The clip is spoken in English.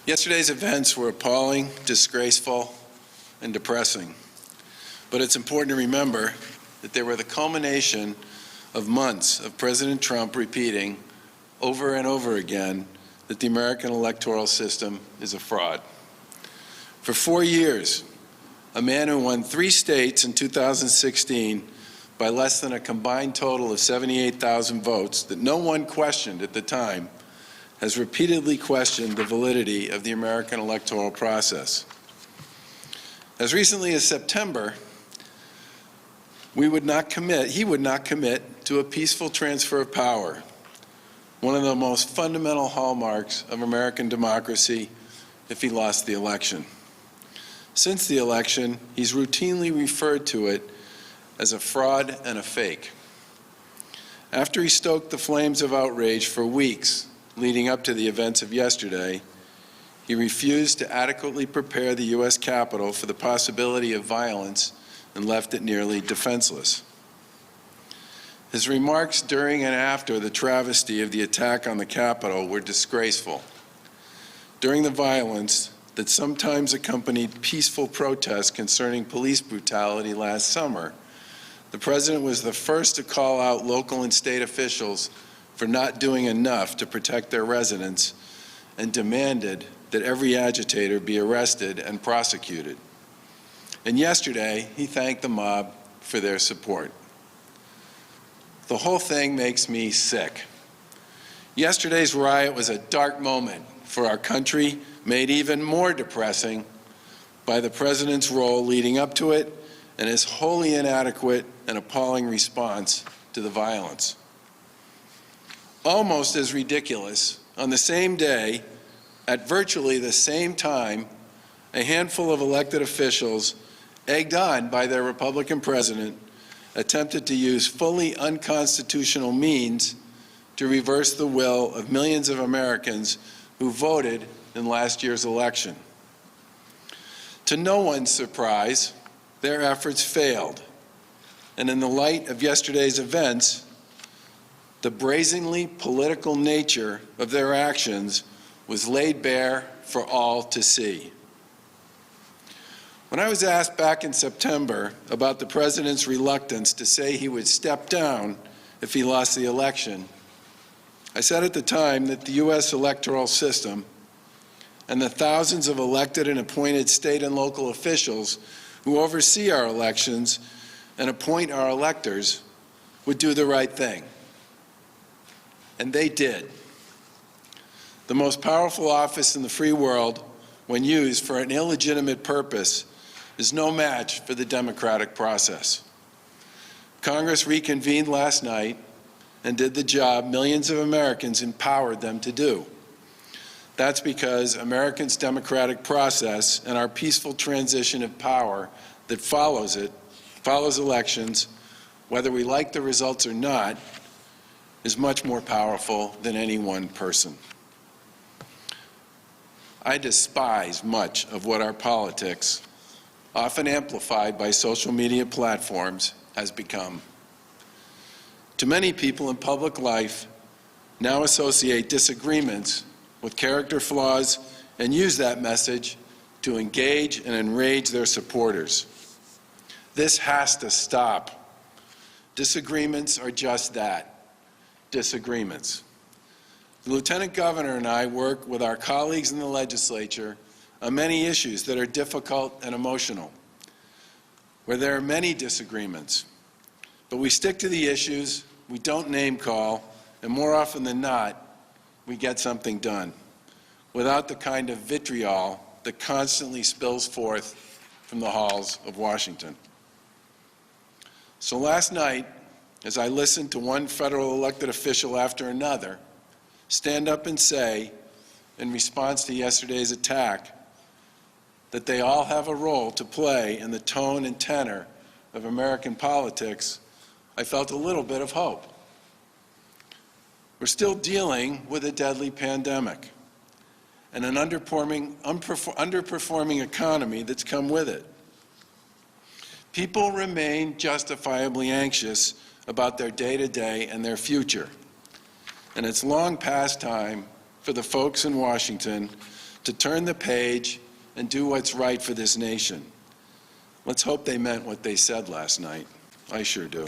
Yesterday's events were appalling, disgraceful, and depressing. But it's important to remember that they were the culmination of months of President Trump repeating over and over again that the American electoral system is a fraud. For 4 years, a man who won 3 states in 2016 by less than a combined total of 78,000 votes that no one questioned at the time has repeatedly questioned the validity of the American electoral process. As recently as September, he would not commit to a peaceful transfer of power, one of the most fundamental hallmarks of American democracy, if he lost the election. Since the election, he's routinely referred to it as a fraud and a fake. After he stoked the flames of outrage for weeks leading up to the events of yesterday, he refused to adequately prepare the U.S. Capitol for the possibility of violence and left it nearly defenseless. His remarks during and after the travesty of the attack on the Capitol were disgraceful. During the violence that sometimes accompanied peaceful protests concerning police brutality last summer, the President was the first to call out local and state officials for not doing enough to protect their residents and demanded that every agitator be arrested and prosecuted. And yesterday, he thanked the mob for their support. The whole thing makes me sick. Yesterday's riot was a dark moment for our country, made even more depressing by the President's role leading up to it and his wholly inadequate and appalling response to the violence. Almost as ridiculous, on the same day, at virtually the same time, a handful of elected officials, egged on by their Republican president, attempted to use fully unconstitutional means to reverse the will of millions of Americans who voted in last year's election. To no one's surprise, their efforts failed. And in the light of yesterday's events, the brazenly political nature of their actions was laid bare for all to see. When I was asked back in September about the President's reluctance to say he would step down if he lost the election, I said at the time that the U.S. electoral system and the thousands of elected and appointed state and local officials who oversee our elections and appoint our electors would do the right thing. And they did. The most powerful office in the free world, when used for an illegitimate purpose, is no match for the democratic process. Congress reconvened last night and did the job millions of Americans empowered them to do. That's because Americans' democratic process and our peaceful transition of power that follows elections, whether we like the results or not, is much more powerful than any one person. I despise much of what our politics, often amplified by social media platforms, has become. Too many people in public life now associate disagreements with character flaws and use that message to engage and enrage their supporters. This has to stop. Disagreements are just that. Disagreements. The Lieutenant Governor and I work with our colleagues in the legislature on many issues that are difficult and emotional, where there are many disagreements. But we stick to the issues, we don't name call, and more often than not, we get something done, without the kind of vitriol that constantly spills forth from the halls of Washington. So last night, as I listened to one federal elected official after another stand up and say, in response to yesterday's attack, that they all have a role to play in the tone and tenor of American politics, I felt a little bit of hope. We're still dealing with a deadly pandemic and an underperforming economy that's come with it. People remain justifiably anxious about their day-to-day and their future. And it's long past time for the folks in Washington to turn the page and do what's right for this nation. Let's hope they meant what they said last night. I sure do.